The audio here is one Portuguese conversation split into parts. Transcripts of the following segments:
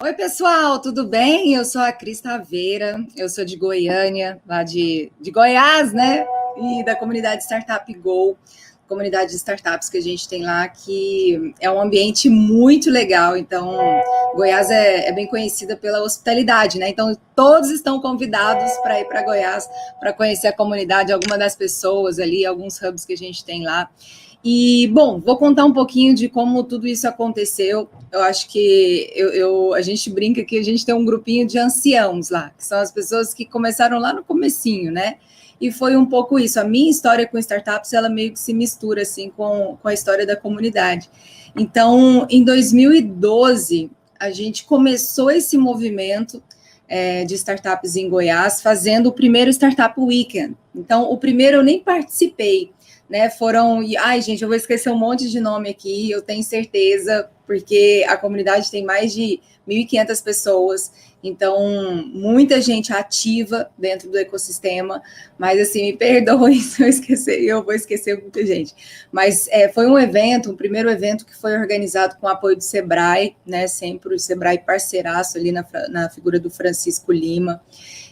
Oi, pessoal, tudo bem? Eu sou a Cris Taveira, eu sou de Goiânia, lá de Goiás, né? E da comunidade Startup Go, comunidade de startups que a gente tem lá, que é um ambiente muito legal. Então, Goiás é bem conhecida pela hospitalidade, né? Então, todos estão convidados para ir para Goiás, para conhecer a comunidade, alguma das pessoas ali, alguns hubs que a gente tem lá. E, bom, vou contar um pouquinho de como tudo isso aconteceu. Eu acho que a gente brinca que a gente tem um grupinho de anciãos lá, que são as pessoas que começaram lá no comecinho, né? E foi um pouco isso. A minha história com startups, ela meio que se mistura, assim, com a história da comunidade. Então, em 2012, a gente começou esse movimento de startups em Goiás, fazendo o primeiro Startup Weekend. Então, o primeiro eu nem participei, né? Ai, gente, eu vou esquecer um monte de nome aqui, eu tenho certeza, porque a comunidade tem mais de 1.500 pessoas, então muita gente ativa dentro do ecossistema, mas assim, me perdoem se eu esquecer, eu vou esquecer muita gente. Mas foi um primeiro evento que foi organizado com o apoio do Sebrae, né? Sempre o Sebrae parceiraço ali na figura do Francisco Lima,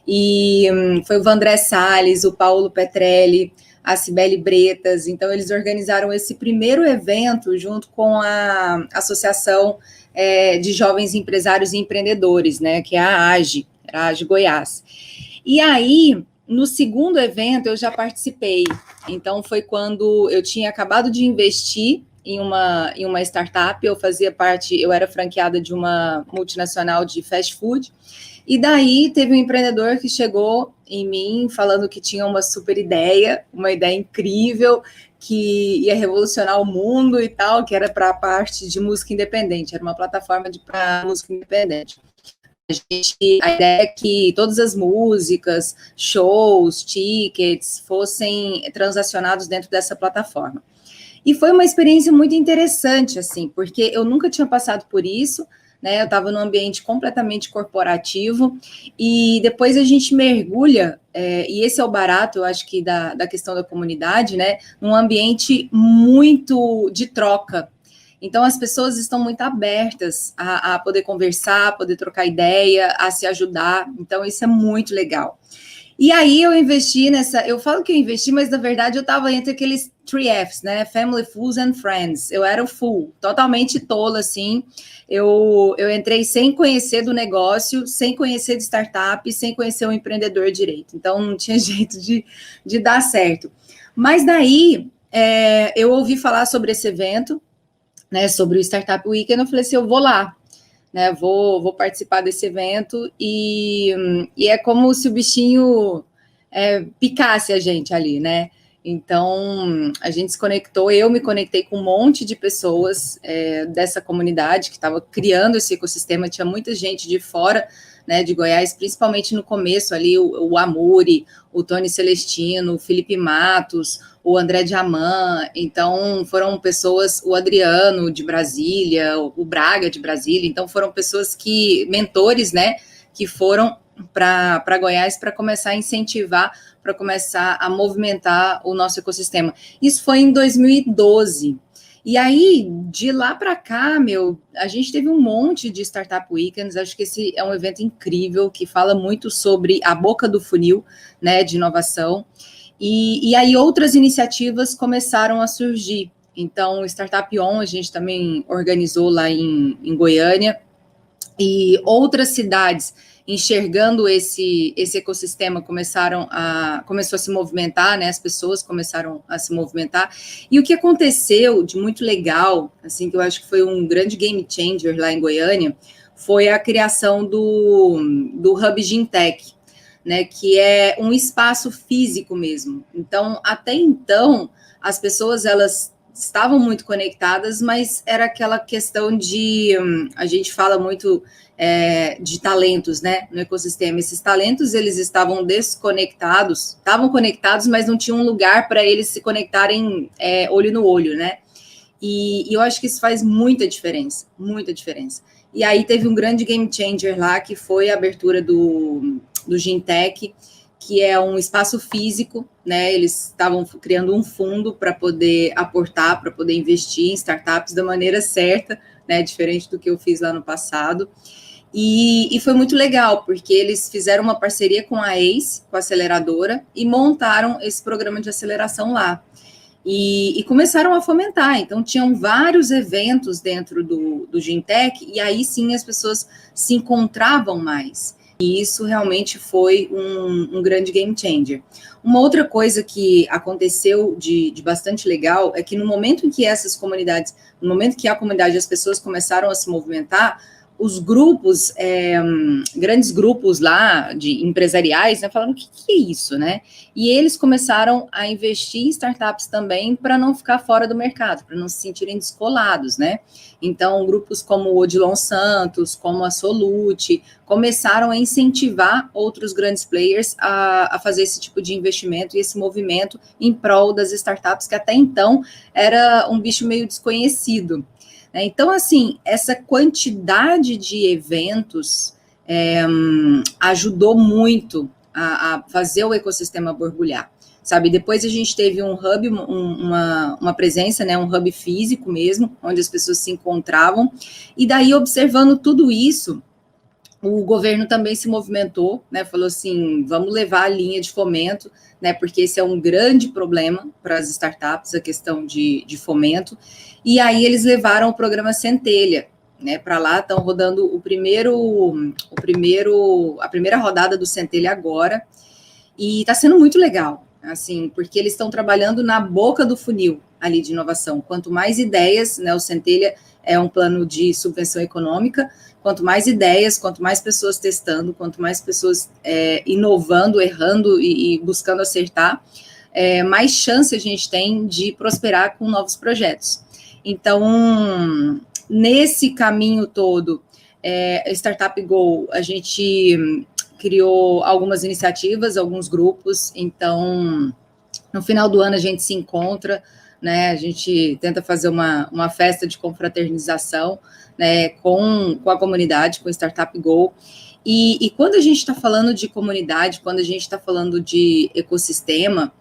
e foi o Vandré Salles, o Paulo Petrelli, a Cibele Bretas. Então, eles organizaram esse primeiro evento junto com a Associação de Jovens Empresários e Empreendedores, né, que é a AGE, era a AGE Goiás. E aí, no segundo evento, eu já participei. Então, foi quando eu tinha acabado de investir em uma startup, eu era franqueada de uma multinacional de fast food, e daí teve um empreendedor que chegou em mim falando que tinha uma super ideia, uma ideia incrível, que ia revolucionar o mundo e tal, que era para a parte de música independente, era uma plataforma para música independente. A ideia é que todas as músicas, shows, tickets fossem transacionados dentro dessa plataforma. E foi uma experiência muito interessante, assim, porque eu nunca tinha passado por isso, né? Eu estava num ambiente completamente corporativo, e depois a gente mergulha, e esse é o barato, eu acho que da questão da comunidade, né? Num ambiente muito de troca. Então, as pessoas estão muito abertas a poder conversar, a poder trocar ideia, a se ajudar. Então, isso é muito legal. E aí eu investi eu falo que eu investi, mas na verdade eu estava entre aqueles 3Fs, né? Family, Fools and Friends. Eu era o full, totalmente tola, assim. Eu entrei sem conhecer do negócio, sem conhecer de startup, sem conhecer o empreendedor direito. Então não tinha jeito de dar certo. Mas daí eu ouvi falar sobre esse evento, né? Sobre o Startup Weekend, eu falei assim, eu vou lá. Né, vou participar desse evento e é como se o bichinho picasse a gente ali, né? Então, a gente se conectou, eu me conectei com um monte de pessoas dessa comunidade que estava criando esse ecossistema, tinha muita gente de fora, né, de Goiás, principalmente no começo ali, o Amuri, o Tony Celestino, o Felipe Matos, o André Diamant. Então foram pessoas, o Adriano de Brasília, o Braga de Brasília, então foram pessoas mentores, né, que foram para Goiás para começar a incentivar, para começar a movimentar o nosso ecossistema. Isso foi em 2012. E aí, de lá para cá, a gente teve um monte de Startup Weekends, acho que esse é um evento incrível, que fala muito sobre a boca do funil, né, de inovação, e aí outras iniciativas começaram a surgir. Então, o Startup On, a gente também organizou lá em Goiânia, e outras cidades enxergando esse ecossistema começou a se movimentar, né? As pessoas começaram a se movimentar. E o que aconteceu de muito legal, assim, que eu acho que foi um grande game changer lá em Goiânia, foi a criação do Hub Gintech, né? Que é um espaço físico mesmo. Então, até então, as pessoas elas estavam muito conectadas, mas era aquela questão a gente fala muito de talentos, né, no ecossistema. Esses talentos, eles estavam desconectados, estavam conectados, mas não tinham um lugar para eles se conectarem olho no olho, né, e eu acho que isso faz muita diferença, muita diferença. E aí teve um grande game changer lá, que foi a abertura do Gintech, que é um espaço físico, né? Eles estavam criando um fundo para poder aportar, para poder investir em startups da maneira certa, né? Diferente do que eu fiz lá no passado. E foi muito legal, porque eles fizeram uma parceria com a ACE, com a aceleradora, e montaram esse programa de aceleração lá. E começaram a fomentar. Então, tinham vários eventos dentro do Gintech, e aí sim as pessoas se encontravam mais. E isso realmente foi um grande game changer. Uma outra coisa que aconteceu de bastante legal é que no momento em que essas comunidades, no momento que a comunidade e as pessoas começaram a se movimentar, os grupos, grandes grupos lá de empresariais, né, falaram, o que é isso, né? E eles começaram a investir em startups também para não ficar fora do mercado, para não se sentirem descolados, né? Então, grupos como o Odilon Santos, como a Solute, começaram a incentivar outros grandes players a fazer esse tipo de investimento e esse movimento em prol das startups, que até então era um bicho meio desconhecido. Então, assim, essa quantidade de eventos ajudou muito a fazer o ecossistema borbulhar, sabe? Depois a gente teve um hub, uma presença, né, um hub físico mesmo, onde as pessoas se encontravam, e daí, observando tudo isso, o governo também se movimentou, né, falou assim, vamos levar a linha de fomento, né, porque esse é um grande problema para as startups, a questão de fomento, e aí eles levaram o programa Centelha, né, para lá, estão rodando a primeira rodada do Centelha agora, e está sendo muito legal, assim, porque eles estão trabalhando na boca do funil ali de inovação. Quanto mais ideias, né, o Centelha é um plano de subvenção econômica, quanto mais ideias, quanto mais pessoas testando, quanto mais pessoas inovando, errando e buscando acertar, mais chance a gente tem de prosperar com novos projetos. Então, nesse caminho todo, Startup Go, a gente criou algumas iniciativas, alguns grupos, então, no final do ano a gente se encontra, né, a gente tenta fazer uma festa de confraternização, né, com a comunidade, com o Startup Go, e quando a gente está falando de comunidade, quando a gente está falando de ecossistema,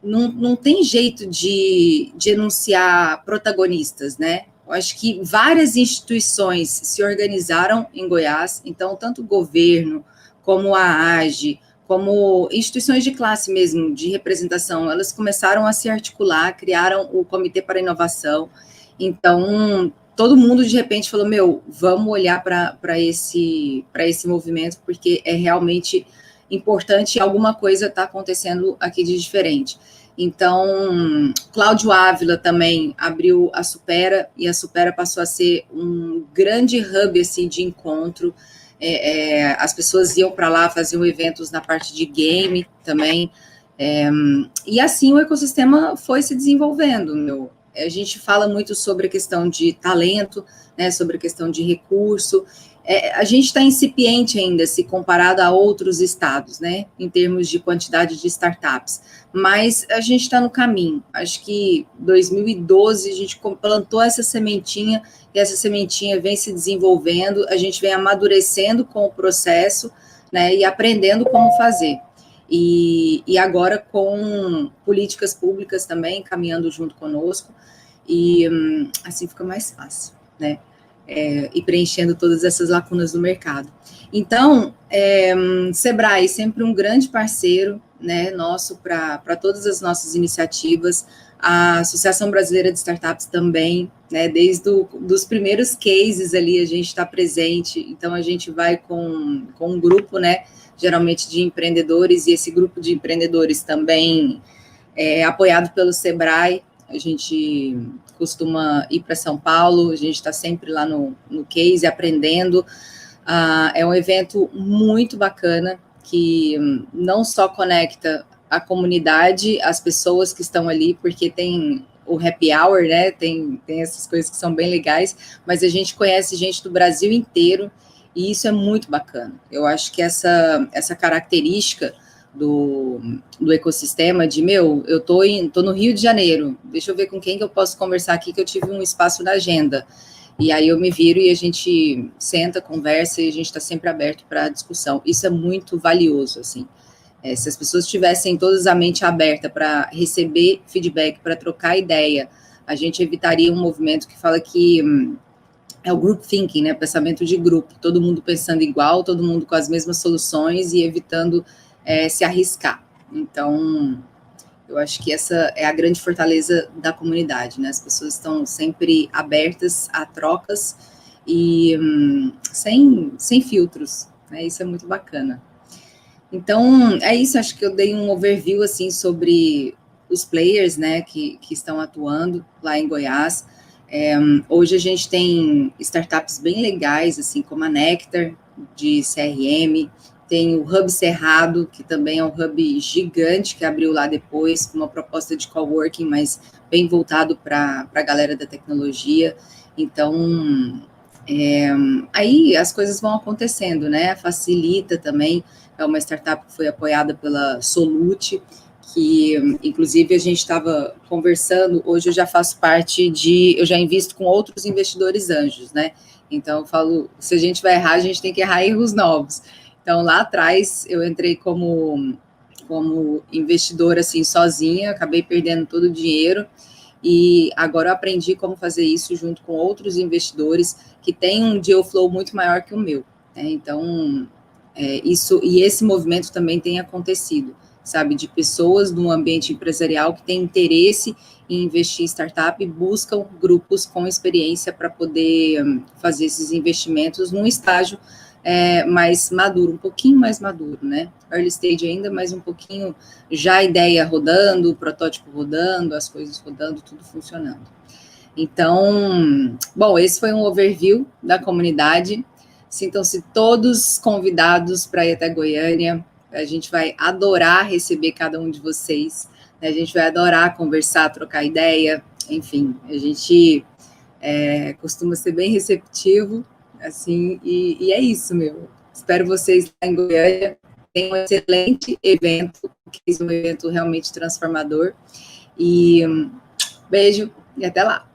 não tem jeito de enunciar protagonistas, né? Eu acho que várias instituições se organizaram em Goiás, então tanto o governo, como a AGE, como instituições de classe mesmo, de representação, elas começaram a se articular, criaram o Comitê para a Inovação, então todo mundo de repente falou, vamos olhar para esse movimento, porque é realmente importante, alguma coisa está acontecendo aqui de diferente. Então, Cláudio Ávila também abriu a Supera, e a Supera passou a ser um grande hub assim, de encontro. As pessoas iam para lá, faziam eventos na parte de game também, e assim o ecossistema foi se desenvolvendo. A gente fala muito sobre a questão de talento, né, sobre a questão de recurso. A gente está incipiente ainda, se comparado a outros estados, né, em termos de quantidade de startups, mas a gente está no caminho. Acho que 2012 a gente plantou essa sementinha, e essa sementinha vem se desenvolvendo, a gente vem amadurecendo com o processo, né, e aprendendo como fazer. E agora com políticas públicas também caminhando junto conosco, e assim fica mais fácil, né? E preenchendo todas essas lacunas do mercado. Então, Sebrae sempre um grande parceiro, né, nosso para todas as nossas iniciativas, a Associação Brasileira de Startups também, né, desde dos primeiros cases ali a gente está presente, então a gente vai com um grupo, né, geralmente de empreendedores, e esse grupo de empreendedores também é apoiado pelo Sebrae. A gente costuma ir para São Paulo, a gente está sempre lá no case, aprendendo. É um evento muito bacana, que não só conecta a comunidade, as pessoas que estão ali, porque tem o happy hour, né, tem essas coisas que são bem legais, mas a gente conhece gente do Brasil inteiro, e isso é muito bacana. Eu acho que essa característica do ecossistema, de, eu tô no Rio de Janeiro, deixa eu ver com quem que eu posso conversar aqui, que eu tive um espaço na agenda, e aí eu me viro e a gente senta, conversa, e a gente está sempre aberto para discussão. Isso é muito valioso, assim. Se as pessoas tivessem todas a mente aberta para receber feedback, para trocar ideia, a gente evitaria um movimento que fala que é o group thinking, né? Pensamento de grupo, todo mundo pensando igual, todo mundo com as mesmas soluções e evitando se arriscar. Então, eu acho que essa é a grande fortaleza da comunidade, né? As pessoas estão sempre abertas a trocas e sem filtros, né? Isso é muito bacana. Então, é isso, acho que eu dei um overview, assim, sobre os players, né, que estão atuando lá em Goiás. Hoje a gente tem startups bem legais, assim, como a Nectar, de CRM, tem o Hub Cerrado, que também é um hub gigante, que abriu lá depois, com uma proposta de coworking, mas bem voltado para a galera da tecnologia. Então, aí as coisas vão acontecendo, né? Facilita também. É uma startup que foi apoiada pela Solute, que inclusive a gente estava conversando. Hoje eu já faço parte eu já invisto com outros investidores anjos, né? Então eu falo, se a gente vai errar, a gente tem que errar erros novos. Então lá atrás eu entrei como investidora assim sozinha, acabei perdendo todo o dinheiro. E agora eu aprendi como fazer isso junto com outros investidores que têm um deal flow muito maior que o meu, né? Então, esse movimento também tem acontecido, sabe? De pessoas do ambiente empresarial que têm interesse em investir em startup e buscam grupos com experiência para poder fazer esses investimentos num estágio mais maduro, um pouquinho mais maduro, né? Early stage ainda, mas um pouquinho já a ideia rodando, o protótipo rodando, as coisas rodando, tudo funcionando. Então, bom, esse foi um overview da comunidade. Sintam-se todos convidados para ir até Goiânia. A gente vai adorar receber cada um de vocês. A gente vai adorar conversar, trocar ideia. Enfim, a gente costuma ser bem receptivo, assim, e é isso, meu. Espero vocês lá em Goiânia. Tem um excelente evento, que é um evento realmente transformador. E beijo e até lá.